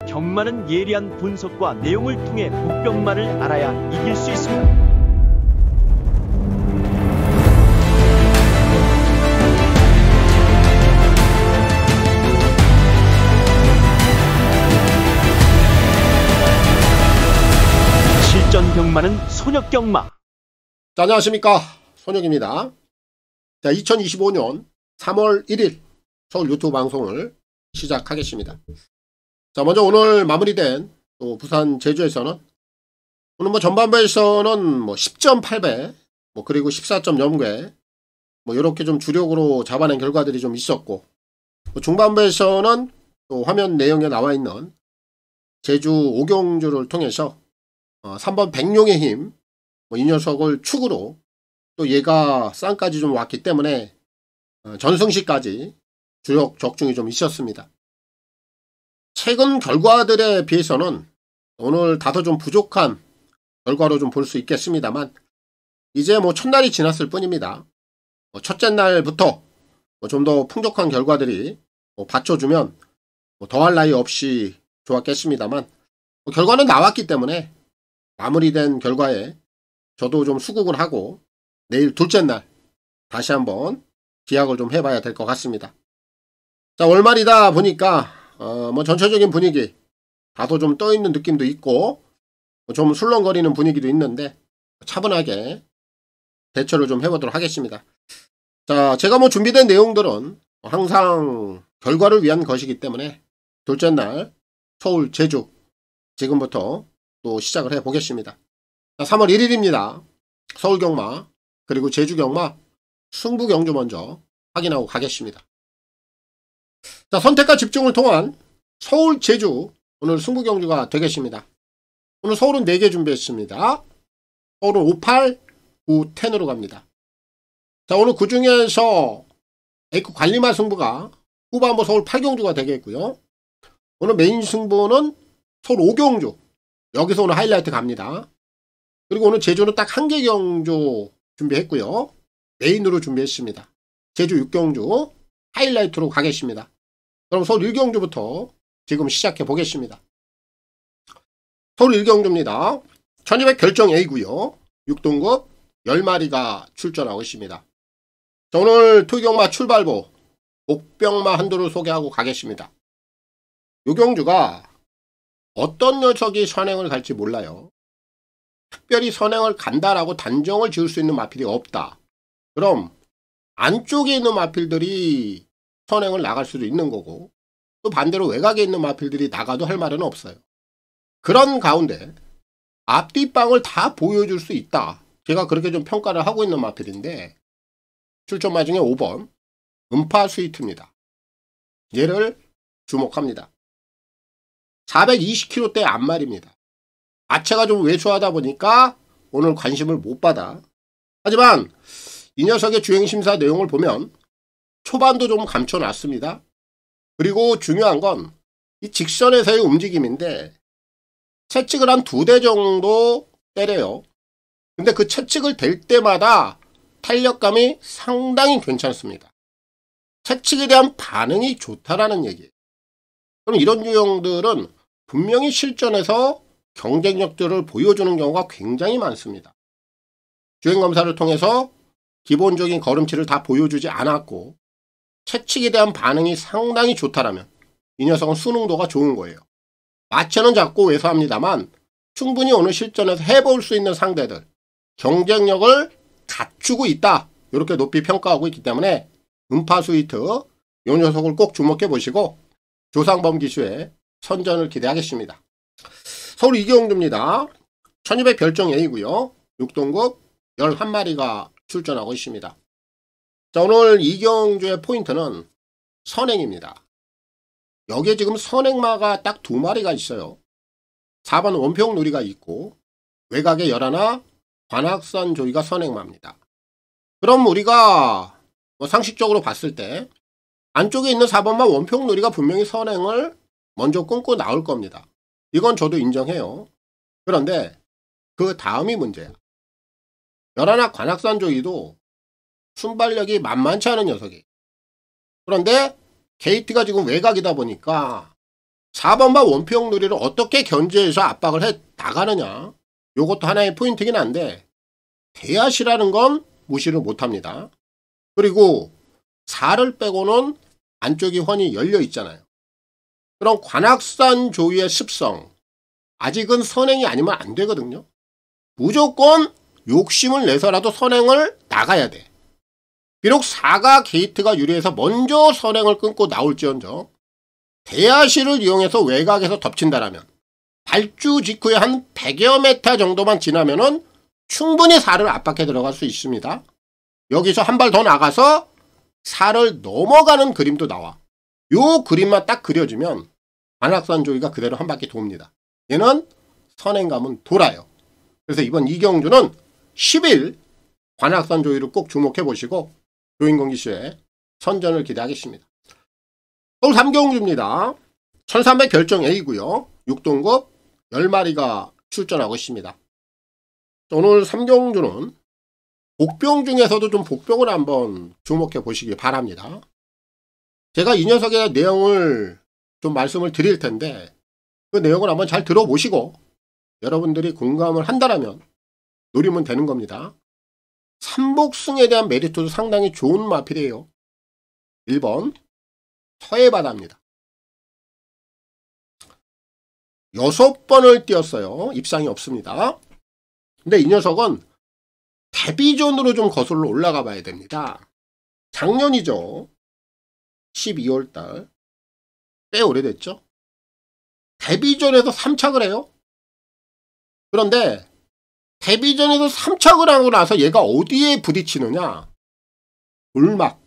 경마는 예리한 분석과 내용을 통해 복병마를 알아야 이길 수 있습니다. 실전 경마는 손혁경마. 자, 안녕하십니까, 손혁입니다. 자, 2025년 3월 1일 서울 유튜브 방송을 시작하겠습니다. 자, 먼저 오늘 마무리된 또 부산 제주에서는 오늘 전반부에서는 10.8배 그리고 14.0배 이렇게 좀 주력으로 잡아낸 결과들이 좀 있었고, 중반부에서는 또 화면 내용에 나와 있는 제주 오경주를 통해서 3번 백룡의 힘 이 녀석을 축으로 또 얘가 쌍까지 좀 왔기 때문에 전승시까지 주력 적중이 좀 있었습니다. 최근 결과들에 비해서는 오늘 다소 좀 부족한 결과로 좀 볼 수 있겠습니다만, 이제 첫날이 지났을 뿐입니다. 첫째 날부터 좀 더 풍족한 결과들이 받쳐주면 더할 나위 없이 좋았겠습니다만, 결과는 나왔기 때문에 마무리된 결과에 저도 좀 수긍을 하고 내일 둘째 날 다시 한번 기약을 좀 해봐야 될 것 같습니다. 자, 월말이다 보니까 전체적인 분위기 다소 좀 떠있는 느낌도 있고 좀 술렁거리는 분위기도 있는데 차분하게 대처를 좀 해보도록 하겠습니다. 자, 제가 준비된 내용들은 항상 결과를 위한 것이기 때문에 둘째 날 서울 제주 지금부터 또 시작을 해 보겠습니다. 3월 1일입니다. 서울 경마 그리고 제주 경마 승부 경주 먼저 확인하고 가겠습니다. 자, 선택과 집중을 통한 서울 제주 오늘 승부 경주가 되겠습니다. 오늘 서울은 4개 준비했습니다. 서울은 5, 8, 9, 10으로 갑니다. 자, 오늘 그 중에서 A급 관리마 승부가 후반부 서울 8경주가 되겠고요. 오늘 메인 승부는 서울 5경주, 여기서 오늘 하이라이트 갑니다. 그리고 오늘 제주는 딱 1개 경주 준비했고요. 메인으로 준비했습니다. 제주 6경주 하이라이트로 가겠습니다. 그럼 서울 1경주부터 지금 시작해 보겠습니다. 서울 1경주입니다. 1200 결정 A고요. 6등급 10마리가 출전하고 있습니다. 자, 오늘 토경마 출발부 복병마 한두를 소개하고 가겠습니다. 이 경주가 어떤 녀석이 선행을 갈지 몰라요. 특별히 선행을 간다라고 단정을 지을 수 있는 마필이 없다. 그럼 안쪽에 있는 마필들이 선행을 나갈 수도 있는 거고, 또 반대로 외곽에 있는 마필들이 나가도 할 말은 없어요. 그런 가운데 앞뒷방을 다 보여줄 수 있다. 제가 그렇게 좀 평가를 하고 있는 마필인데, 출전마 중에 5번 음파 스위트입니다. 얘를 주목합니다. 420kg대 앞말입니다. 아체가 좀 왜소하다 보니까 오늘 관심을 못 받아. 하지만 이 녀석의 주행심사 내용을 보면 초반도 좀 감춰놨습니다. 그리고 중요한 건 이 직선에서의 움직임인데, 채찍을 한 2대 정도 때려요. 근데 그 채찍을 댈 때마다 탄력감이 상당히 괜찮습니다. 채찍에 대한 반응이 좋다라는 얘기예요. 그럼 이런 유형들은 분명히 실전에서 경쟁력들을 보여주는 경우가 굉장히 많습니다. 주행검사를 통해서 기본적인 걸음치를 다 보여주지 않았고 채찍에 대한 반응이 상당히 좋다라면 이 녀석은 수능도가 좋은 거예요. 마체는 작고 왜소합니다만 충분히 오늘 실전에서 해볼 수 있는 상대들, 경쟁력을 갖추고 있다. 이렇게 높이 평가하고 있기 때문에 음파 스위트 이 녀석을 꼭 주목해 보시고 조상범 기수의 선전을 기대하겠습니다. 서울 2경주입니다. 1200 별정 A고요. 6등급 11마리가 출전하고 있습니다. 자, 오늘 2경주의 포인트는 선행입니다. 여기에 지금 선행마가 딱 2마리가 있어요. 4번 원평누리가 있고 외곽에 11, 관악산 조이가 선행마입니다. 그럼 우리가 상식적으로 봤을 때 안쪽에 있는 4번만 원평누리가 분명히 선행을 먼저 끊고 나올 겁니다. 이건 저도 인정해요. 그런데 그 다음이 문제야. 11 관악산 조이도 순발력이 만만치 않은 녀석이. 그런데 게이트가 지금 외곽이다 보니까 4번마 원평 누리를 어떻게 견제해서 압박을 해 나가느냐. 요것도 하나의 포인트긴 한데 대야시라는 건 무시를 못합니다. 그리고 4를 빼고는 안쪽이 훤히 열려 있잖아요. 그럼 관악산 조이의 습성, 아직은 선행이 아니면 안 되거든요. 무조건 욕심을 내서라도 선행을 나가야 돼. 비록 4가 게이트가 유리해서 먼저 선행을 끊고 나올지언정 대야시를 이용해서 외곽에서 덮친다라면 발주 직후에 한 100여 메타 정도만 지나면은 충분히 4를 압박해 들어갈 수 있습니다. 여기서 한 발 더 나가서 4를 넘어가는 그림도 나와. 요 그림만 딱 그려지면 관악산 조이가 그대로 한 바퀴 돕니다. 얘는 선행감은 돌아요. 그래서 이번 이경주는 10일 관악산 조이를 꼭 주목해 보시고 조인공기쇼의 선전을 기대하겠습니다. 서울 3경주입니다. 1300 결정 A고요. 6등급 10마리가 출전하고 있습니다. 오늘 3경주는 복병 중에서도 좀 복병을 한번 주목해 보시기 바랍니다. 제가 이 녀석의 내용을 좀 말씀을 드릴 텐데 그 내용을 한번 잘 들어보시고 여러분들이 공감을 한다면 노리면 되는 겁니다. 삼복승에 대한 메리트도 상당히 좋은 마필이에요. 1번 서해바다입니다. 6번을 띄었어요. 입상이 없습니다. 근데 이 녀석은 데뷔전으로 좀 거슬러 올라가 봐야 됩니다. 작년이죠. 12월달. 꽤 오래됐죠. 데뷔전에서 3착을 해요. 그런데 데뷔전에서 3착을 하고 나서 얘가 어디에 부딪히느냐. 골막.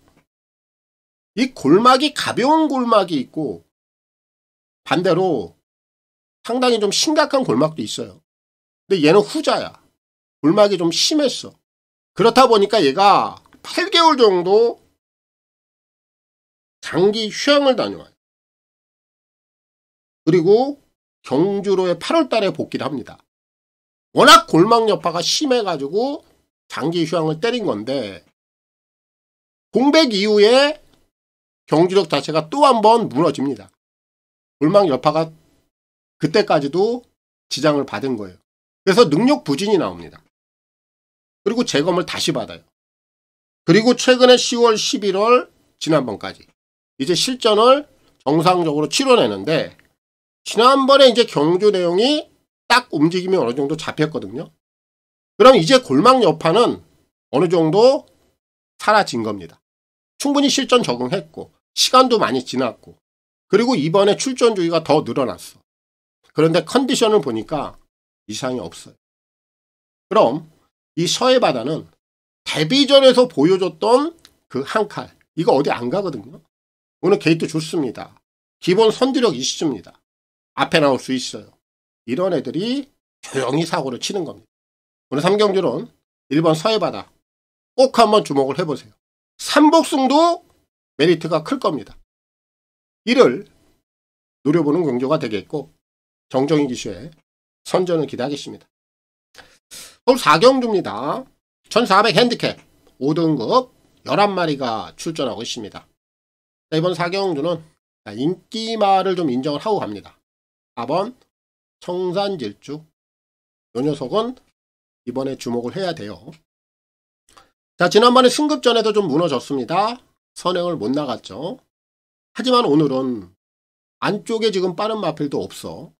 이 골막이 가벼운 골막이 있고 반대로 상당히 좀 심각한 골막도 있어요. 근데 얘는 후자야. 골막이 좀 심했어. 그렇다 보니까 얘가 8개월 정도 장기 휴양을 다녀와요. 그리고 경주로에 8월 달에 복귀를 합니다. 워낙 골막 여파가 심해가지고 장기 휴양을 때린 건데 공백 이후에 경주력 자체가 또 한 번 무너집니다. 골막 여파가 그때까지도 지장을 받은 거예요. 그래서 능력 부진이 나옵니다. 그리고 재검을 다시 받아요. 그리고 최근에 10월, 11월 지난번까지 이제 실전을 정상적으로 치러내는데 지난번에 이제 경주 내용이 딱 움직임이 어느 정도 잡혔거든요. 그럼 이제 골막 여파는 어느 정도 사라진 겁니다. 충분히 실전 적응했고 시간도 많이 지났고 그리고 이번에 출전 주기가 더 늘어났어. 그런데 컨디션을 보니까 이상이 없어요. 그럼 이 서해바다는 데뷔전에서 보여줬던 그 한 칼, 이거 어디 안 가거든요. 오늘 게이트 좋습니다. 기본 선두력 있습니다. 앞에 나올 수 있어요. 이런 애들이 조용히 사고를 치는 겁니다. 오늘 3경주는 1번 서해바다 꼭 한번 주목을 해보세요. 삼복승도 메리트가 클 겁니다. 이를 노려보는 경주가 되겠고 정정희 기수의 선전을 기대하겠습니다. 서울 4경주입니다. 1400 핸디캡 5등급 11마리가 출전하고 있습니다. 이번 4경주는 인기마를 좀 인정을 하고 갑니다. 4번 청산질주. 이 녀석은 이번에 주목을 해야 돼요. 자, 지난번에 승급전에도 좀 무너졌습니다. 선행을 못 나갔죠. 하지만 오늘은 안쪽에 지금 빠른 마필도 없어.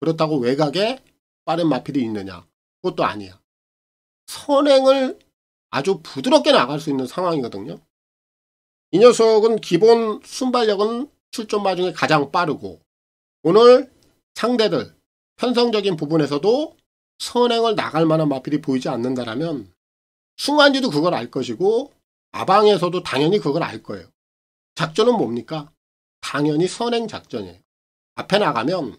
그렇다고 외곽에 빠른 마필이 있느냐? 그것도 아니야. 선행을 아주 부드럽게 나갈 수 있는 상황이거든요. 이 녀석은 기본 순발력은 출전마 중에 가장 빠르고 오늘 상대들 편성적인 부분에서도 선행을 나갈 만한 마필이 보이지 않는다라면 승환지도 그걸 알 것이고 아방에서도 당연히 그걸 알 거예요. 작전은 뭡니까? 당연히 선행 작전이에요. 앞에 나가면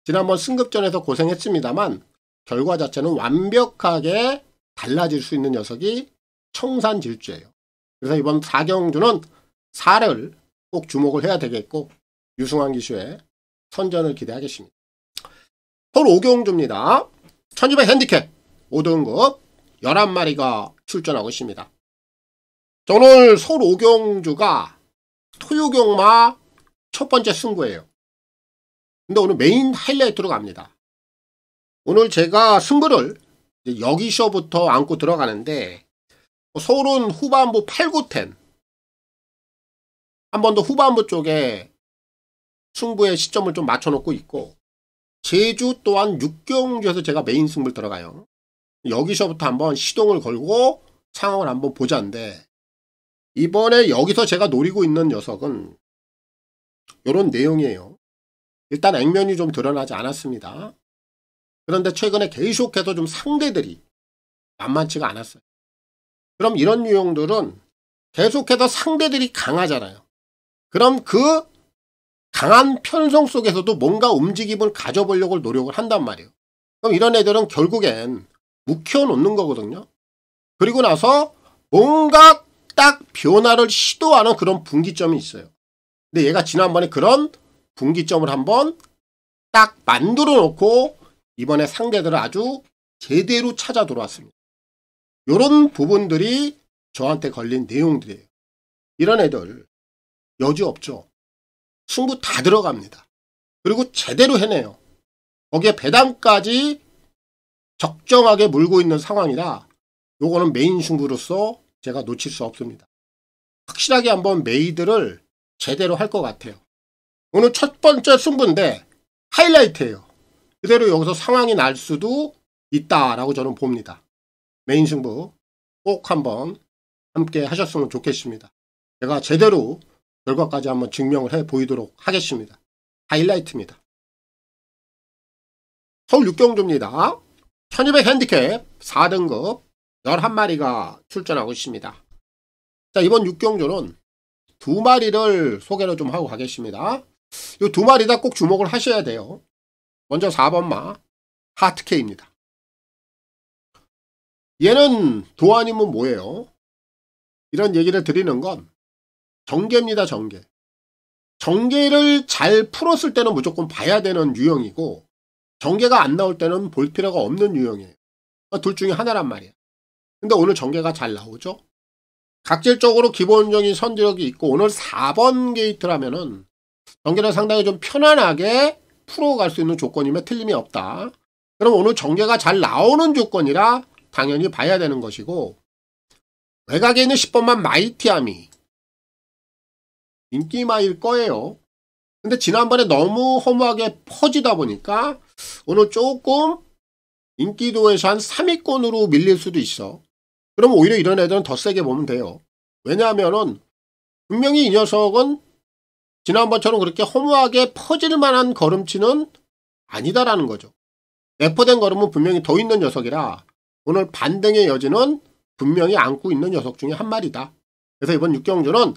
지난번 승급전에서 고생했습니다만 결과 자체는 완벽하게 달라질 수 있는 녀석이 청산질주예요. 그래서 이번 4경주는 4를 꼭 주목을 해야 되겠고 유승환 기수의 선전을 기대하겠습니다. 서울 5경주입니다. 1200 핸디캡 5등급 11마리가 출전하고 있습니다. 오늘 서울 5경주가 토요경마 첫 번째 승부예요. 근데 오늘 메인 하이라이트로 갑니다. 오늘 제가 승부를 여기서부터 안고 들어가는데, 서울은 후반부 8, 9, 10. 한 번 더 후반부 쪽에 승부의 시점을 좀 맞춰놓고 있고, 제주 또한 6경주에서 제가 메인 승부를 들어가요. 여기서부터 한번 시동을 걸고 상황을 한번 보자인데, 이번에 여기서 제가 노리고 있는 녀석은 이런 내용이에요. 일단 액면이 좀 드러나지 않았습니다. 그런데 최근에 계속해서 좀 상대들이 만만치가 않았어요. 그럼 이런 유형들은 계속해서 상대들이 강하잖아요. 그럼 그 강한 편성 속에서도 뭔가 움직임을 가져보려고 노력을 한단 말이에요. 그럼 이런 애들은 결국엔 묵혀놓는 거거든요. 그리고 나서 뭔가 딱 변화를 시도하는 그런 분기점이 있어요. 근데 얘가 지난번에 그런 분기점을 한번 딱 만들어 놓고 이번에 상대들을 아주 제대로 찾아 들어왔습니다. 이런 부분들이 저한테 걸린 내용들이에요. 이런 애들 여지 없죠. 승부 다 들어갑니다. 그리고 제대로 해내요. 거기에 배당까지 적정하게 물고 있는 상황이라 요거는 메인 승부로서 제가 놓칠 수 없습니다. 확실하게 한번 메이드를 제대로 할 것 같아요. 오늘 첫 번째 승부인데 하이라이트예요. 그대로 여기서 상황이 날 수도 있다라고 저는 봅니다. 메인 승부 꼭 한번 함께 하셨으면 좋겠습니다. 제가 제대로 결과까지 한번 증명을 해 보이도록 하겠습니다. 하이라이트입니다. 서울 6경주입니다. 1200 핸디캡 4등급 11마리가 출전하고 있습니다. 자, 이번 6경주는 2마리를 소개를 좀 하고 가겠습니다. 이 2마리 다 꼭 주목을 하셔야 돼요. 먼저 4번마 하트케입니다. 얘는 도안이면 뭐예요? 이런 얘기를 드리는 건 정계입니다. 정계. 정계를 잘 풀었을 때는 무조건 봐야 되는 유형이고, 정계가 안 나올 때는 볼 필요가 없는 유형이에요. 둘 중에 하나란 말이에요. 근데 오늘 정계가 잘 나오죠? 각질적으로 기본적인 선지력이 있고, 오늘 4번 게이트라면은 정계를 상당히 좀 편안하게 풀어갈 수 있는 조건이면 틀림이 없다. 그럼 오늘 정계가 잘 나오는 조건이라 당연히 봐야 되는 것이고, 외곽에 있는 10번만 마이티아미 인기마일 거예요. 근데 지난번에 너무 허무하게 퍼지다 보니까 오늘 조금 인기도에서 한 3위권으로 밀릴 수도 있어. 그럼 오히려 이런 애들은 더 세게 보면 돼요. 왜냐하면은 분명히 이 녀석은 지난번처럼 그렇게 허무하게 퍼질 만한 걸음치는 아니다라는 거죠. 내포된 걸음은 분명히 더 있는 녀석이라 오늘 반등의 여지는 분명히 안고 있는 녀석 중에 한 마리다. 그래서 이번 6경주는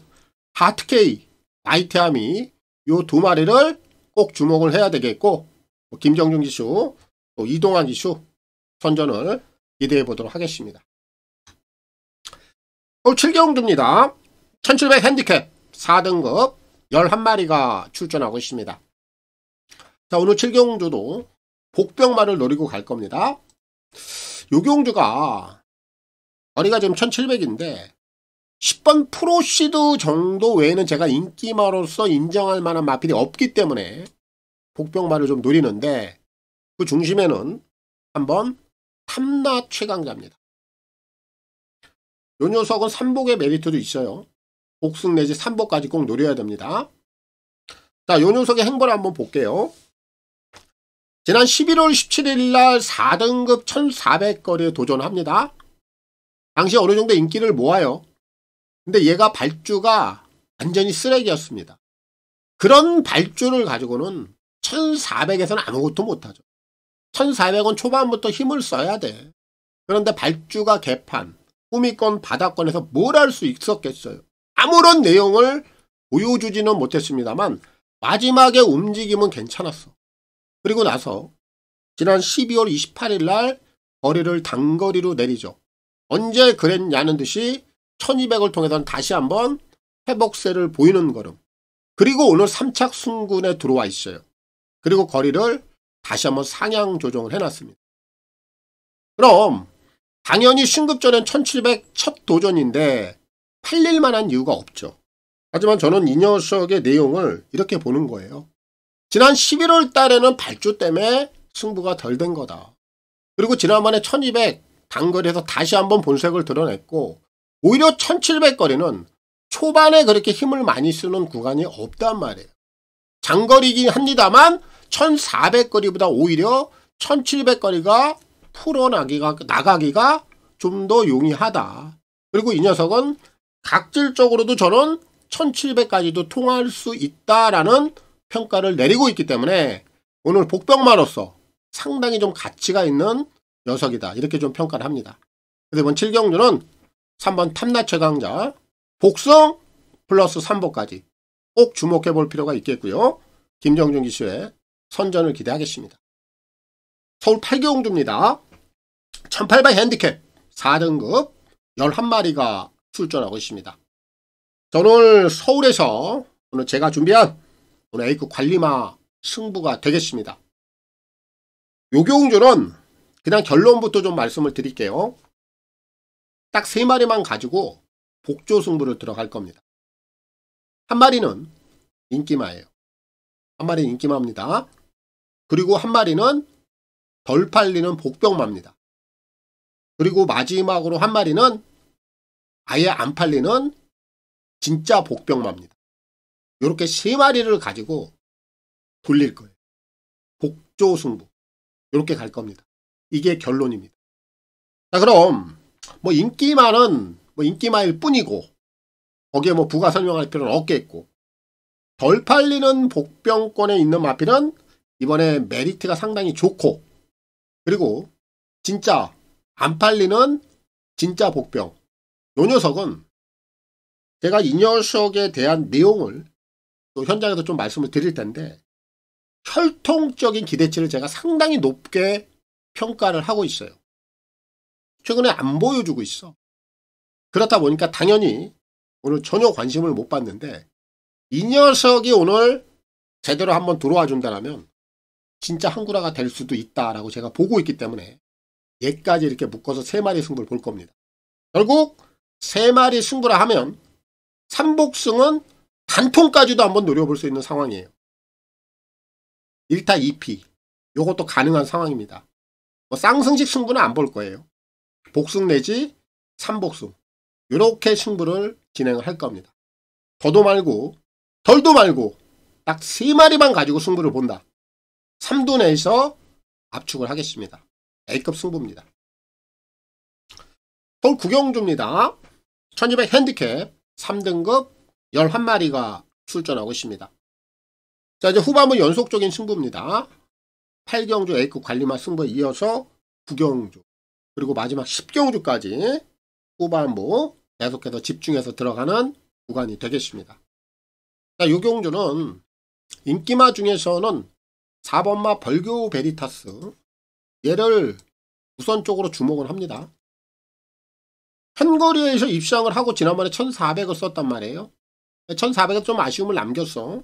하트케이, 마이티아미 요 2마리를 꼭 주목을 해야 되겠고, 김정준 기수, 또 이동환 기수 선전을 기대해 보도록 하겠습니다. 7경주입니다. 1700 핸디캡 4등급 11마리가 출전하고 있습니다. 자, 오늘 7경주도 복병마를 노리고 갈 겁니다. 요 경주가 거리가 지금 1700인데 10번 프로시드 정도 외에는 제가 인기마로서 인정할 만한 마필이 없기 때문에 복병마를 좀 노리는데, 그 중심에는 한번 탐나 최강자입니다. 요 녀석은 3복의 메리트도 있어요. 복승 내지 3복까지 꼭 노려야 됩니다. 자, 요 녀석의 행보를 한번 볼게요. 지난 11월 17일 날 4등급 1400거리에 도전합니다. 당시 어느 정도 인기를 모아요. 근데 얘가 발주가 완전히 쓰레기였습니다. 그런 발주를 가지고는 1400에서는 아무것도 못하죠. 1400은 초반부터 힘을 써야 돼. 그런데 발주가 개판, 후미권, 바닥권에서 뭘 할 수 있었겠어요. 아무런 내용을 보여주지는 못했습니다만 마지막에 움직임은 괜찮았어. 그리고 나서 지난 12월 28일 날 거리를 단거리로 내리죠. 언제 그랬냐는 듯이 1200을 통해서는 다시 한번 회복세를 보이는 걸음. 그리고 오늘 3착 순군에 들어와 있어요. 그리고 거리를 다시 한번 상향 조정을 해놨습니다. 그럼 당연히 신급전엔 1700 첫 도전인데 팔릴 만한 이유가 없죠. 하지만 저는 이 녀석의 내용을 이렇게 보는 거예요. 지난 11월 달에는 발주 때문에 승부가 덜 된 거다. 그리고 지난번에 1200 단거리에서 다시 한번 본색을 드러냈고, 오히려 1700 거리는 초반에 그렇게 힘을 많이 쓰는 구간이 없단 말이에요. 장거리긴 합니다만 1400 거리보다 오히려 1700 거리가 나가기가 좀 더 용이하다. 그리고 이 녀석은 각질적으로도 저는 1700까지도 통할 수 있다라는 평가를 내리고 있기 때문에 오늘 복병마로서 상당히 좀 가치가 있는 녀석이다. 이렇게 좀 평가를 합니다. 그래서 이번 7경주는 3번 탐나 최강자 복승 플러스 3보까지 꼭 주목해 볼 필요가 있겠고요. 김정준 기수의 선전을 기대하겠습니다. 서울 8경주입니다. 1800 핸디캡 4등급 11마리가 출전하고 있습니다. 오늘 서울에서 오늘 제가 준비한 오늘 A급 관리마 승부가 되겠습니다. 요 경주는 그냥 결론부터 좀 말씀을 드릴게요. 딱 3마리만 가지고 복조 승부를 들어갈 겁니다. 한 마리는 인기마예요. 한 마리는 인기마입니다. 그리고 한 마리는 덜 팔리는 복병마입니다. 그리고 마지막으로 한 마리는 아예 안 팔리는 진짜 복병마입니다. 이렇게 3마리를 가지고 돌릴 거예요. 복조 승부. 이렇게 갈 겁니다. 이게 결론입니다. 자, 그럼 뭐 인기마는 뭐 인기마일 뿐이고 거기에 뭐 부가 설명할 필요는 없겠고, 덜 팔리는 복병권에 있는 마필은 이번에 메리트가 상당히 좋고, 그리고 진짜 안 팔리는 진짜 복병, 요 녀석은 제가 이 녀석에 대한 내용을 또 현장에서 좀 말씀을 드릴 텐데, 혈통적인 기대치를 제가 상당히 높게 평가를 하고 있어요. 최근에 안 보여주고 있어. 그렇다 보니까 당연히 오늘 전혀 관심을 못 받는데, 이 녀석이 오늘 제대로 한번 들어와 준다면 진짜 한구라가 될 수도 있다라고 제가 보고 있기 때문에 얘까지 이렇게 묶어서 3마리 승부를 볼 겁니다. 결국 3마리 승부라 하면 3복승은 단통까지도 한번 노려볼 수 있는 상황이에요. 1타 2피 요것도 가능한 상황입니다. 뭐 쌍승식 승부는 안 볼 거예요. 복승 내지 3복승 이렇게 승부를 진행을 할 겁니다. 더도 말고 덜도 말고 딱 3마리만 가지고 승부를 본다. 3도 내에서 압축을 하겠습니다. A급 승부입니다. 서울 구경주입니다. 1200 핸디캡 3등급 11마리가 출전하고 있습니다. 자, 이제 후반부 연속적인 승부입니다. 8경주 A급 관리마 승부에 이어서 9경주 그리고 마지막 10경주까지 후반부 계속해서 집중해서 들어가는 구간이 되겠습니다. 자, 이 경주는 인기마 중에서는 4번마 벌교 베리타스, 얘를 우선적으로 주목을 합니다. 현거리에서 입상을 하고 지난번에 1400을 썼단 말이에요. 1400은 좀 아쉬움을 남겼어.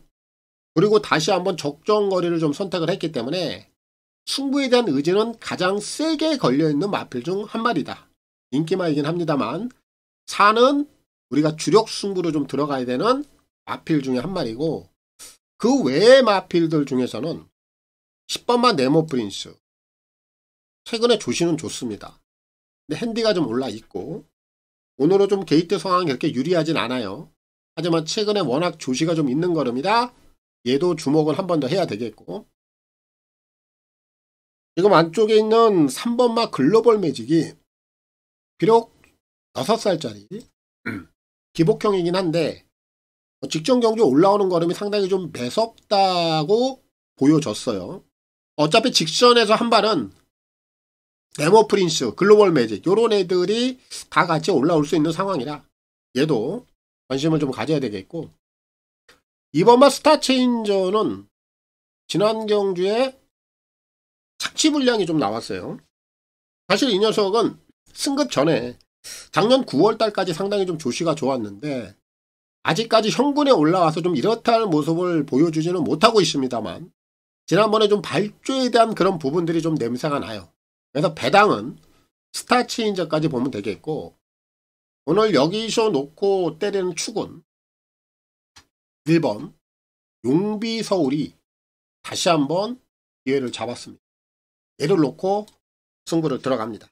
그리고 다시 한번 적정거리를 좀 선택을 했기 때문에 승부에 대한 의지는 가장 세게 걸려있는 마필 중 한 마리다. 인기마이긴 합니다만 4는 우리가 주력 승부로 좀 들어가야 되는 마필 중에 한 마리고, 그 외의 마필들 중에서는 10번마 네모 프린스 최근에 조시는 좋습니다. 근데 핸디가 좀 올라 있고 오늘은 좀 게이트 상황이 그렇게 유리하진 않아요. 하지만 최근에 워낙 조시가 좀 있는 걸음이다. 얘도 주목을 한 번 더 해야 되겠고, 지금 안쪽에 있는 3번마 글로벌 매직이 비록 6살짜리 기복형이긴 한데 직전 경주 올라오는 걸음이 상당히 좀 매섭다고 보여졌어요. 어차피 직선에서 한 발은 네모 프린스, 글로벌 매직 요런 애들이 다 같이 올라올 수 있는 상황이라 얘도 관심을 좀 가져야 되겠고, 이번마 스타체인저는 지난 경주에 착취 분량이 좀 나왔어요. 사실 이 녀석은 승급 전에 작년 9월달까지 상당히 좀 조시가 좋았는데 아직까지 현군에 올라와서 좀 이렇다 할 모습을 보여주지는 못하고 있습니다만, 지난번에 좀 발조에 대한 그런 부분들이 좀 냄새가 나요. 그래서 배당은 스타체인저까지 보면 되겠고, 오늘 여기서 놓고 때리는 축은 1번 용비 서울이 다시 한번 기회를 잡았습니다. 얘를 놓고 승부를 들어갑니다.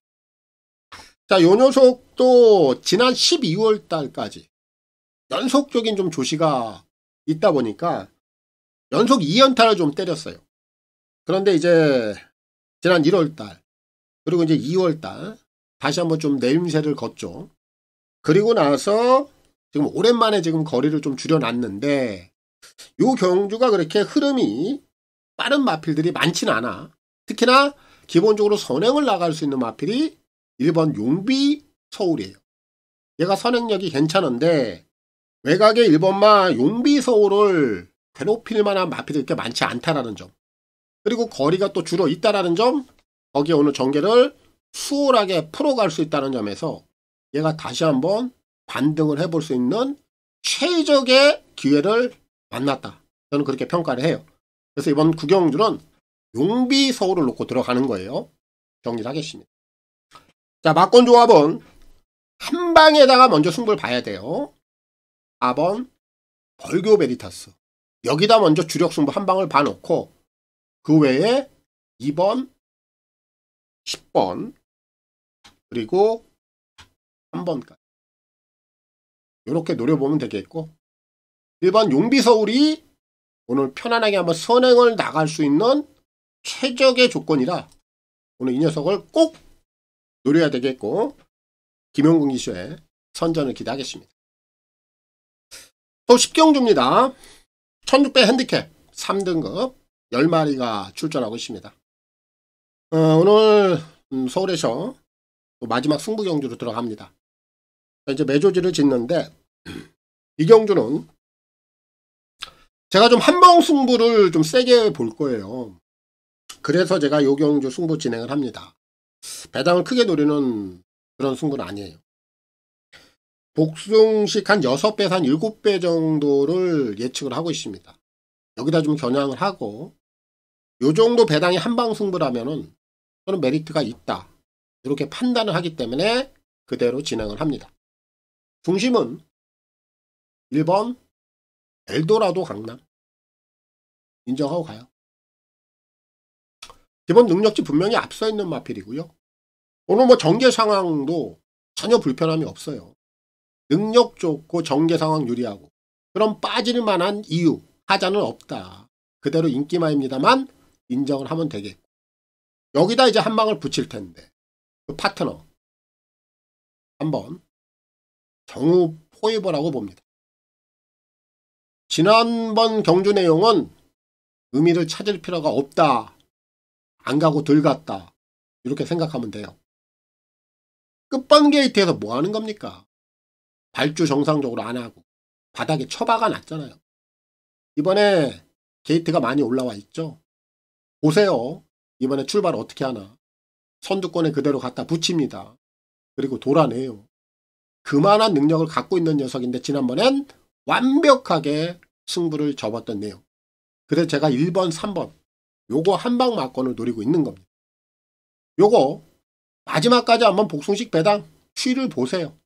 자, 요 녀석도 지난 12월 달까지 연속적인 좀 조시가 있다 보니까 연속 2연타를 좀 때렸어요. 그런데 이제 지난 1월 달 그리고 이제 2월 달 다시 한번 좀 내림세를 걷죠. 그리고 나서 지금 오랜만에 지금 거리를 좀 줄여놨는데 요 경주가 그렇게 흐름이 빠른 마필들이 많지는 않아. 특히나 기본적으로 선행을 나갈 수 있는 마필이 1번 용비 서울이에요. 얘가 선행력이 괜찮은데 외곽에 1번마 용비 서울을 괴롭힐 만한 마필이 그렇게 많지 않다라는 점. 그리고 거리가 또 줄어 있다라는 점. 거기에 오늘 전개를 수월하게 풀어갈 수 있다는 점에서 얘가 다시 한번 반등을 해볼 수 있는 최적의 기회를 만났다. 저는 그렇게 평가를 해요. 그래서 이번 구경주는 용비 서울을 놓고 들어가는 거예요. 정리를 하겠습니다. 자, 막권 조합은 한 방에다가 먼저 승부를 봐야 돼요. 4번 벌교 베리타스. 여기다 먼저 주력 승부 한 방을 봐놓고 그 외에 2번, 10번 그리고 3번까지 이렇게 노려보면 되겠고 1번 용비서울이 오늘 편안하게 한번 선행을 나갈 수 있는 최적의 조건이라 오늘 이 녀석을 꼭 노려야 되겠고 김용근 기수의 선전을 기대하겠습니다. 또 10경주입니다. 1600 핸디캡 3등급 10마리가 출전하고 있습니다. 오늘 서울에서 마지막 승부 경주로 들어갑니다. 이제 매조지를 짓는데 이 경주는 제가 좀 한방 승부를 좀 세게 볼 거예요. 그래서 제가 요 경주 승부 진행을 합니다. 배당을 크게 노리는 그런 승부는 아니에요. 복승식 한 6배, 한 7배 정도를 예측을 하고 있습니다. 여기다 좀 겨냥을 하고 요 정도 배당이 한방 승부라면은 저는 메리트가 있다. 이렇게 판단을 하기 때문에 그대로 진행을 합니다. 중심은 1번 엘도라도 강남 인정하고 가요. 기본 능력치 분명히 앞서 있는 마필이고요. 오늘 뭐 전개 상황도 전혀 불편함이 없어요. 능력 좋고 전개 상황 유리하고 그럼 빠질 만한 이유 하자는 없다. 그대로 인기마입니다만 인정을 하면 되겠고 여기다 이제 한 방을 붙일 텐데 그 파트너 한번 정우 포에버라고 봅니다. 지난번 경주 내용은 의미를 찾을 필요가 없다. 안 가고 덜 갔다. 이렇게 생각하면 돼요. 끝번 게이트에서 뭐 하는 겁니까? 발주 정상적으로 안 하고 바닥에 처박아 놨잖아요. 이번에 게이트가 많이 올라와 있죠. 보세요. 이번에 출발 어떻게 하나. 선두권에 그대로 갖다 붙입니다. 그리고 돌아내요. 그만한 능력을 갖고 있는 녀석인데 지난번엔 완벽하게 승부를 접었던 내용. 그래서 제가 1번, 3번 요거 한방 막권을 노리고 있는 겁니다. 요거 마지막까지 한번 복숭식 배당 추이를 보세요.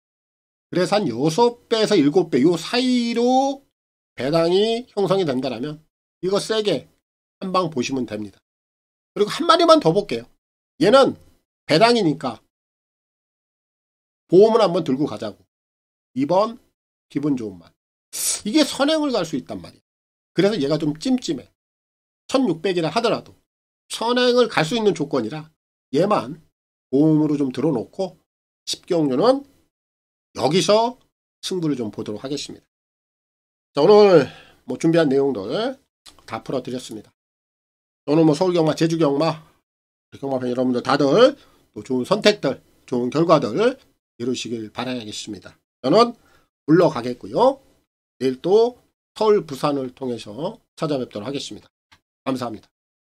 그래서 한 6배에서 7배 요 사이로 배당이 형성이 된다면 이거 세게 한방 보시면 됩니다. 그리고 한 마리만 더 볼게요. 얘는 배당이니까 보험을 한번 들고 가자고. 2번 기분 좋은 말. 이게 선행을 갈 수 있단 말이야. 그래서 얘가 좀 찜찜해. 1600이라 하더라도 선행을 갈 수 있는 조건이라 얘만 보험으로 좀 들어놓고 10경주는 여기서 승부를 좀 보도록 하겠습니다. 자, 오늘 뭐 준비한 내용들 다 풀어드렸습니다. 오늘 뭐 서울경마, 제주경마, 경마팬 여러분들 다들 또 좋은 선택들, 좋은 결과들 이루시길 바라야겠습니다. 저는 물러가겠고요. 내일 또 서울, 부산을 통해서 찾아뵙도록 하겠습니다. 감사합니다.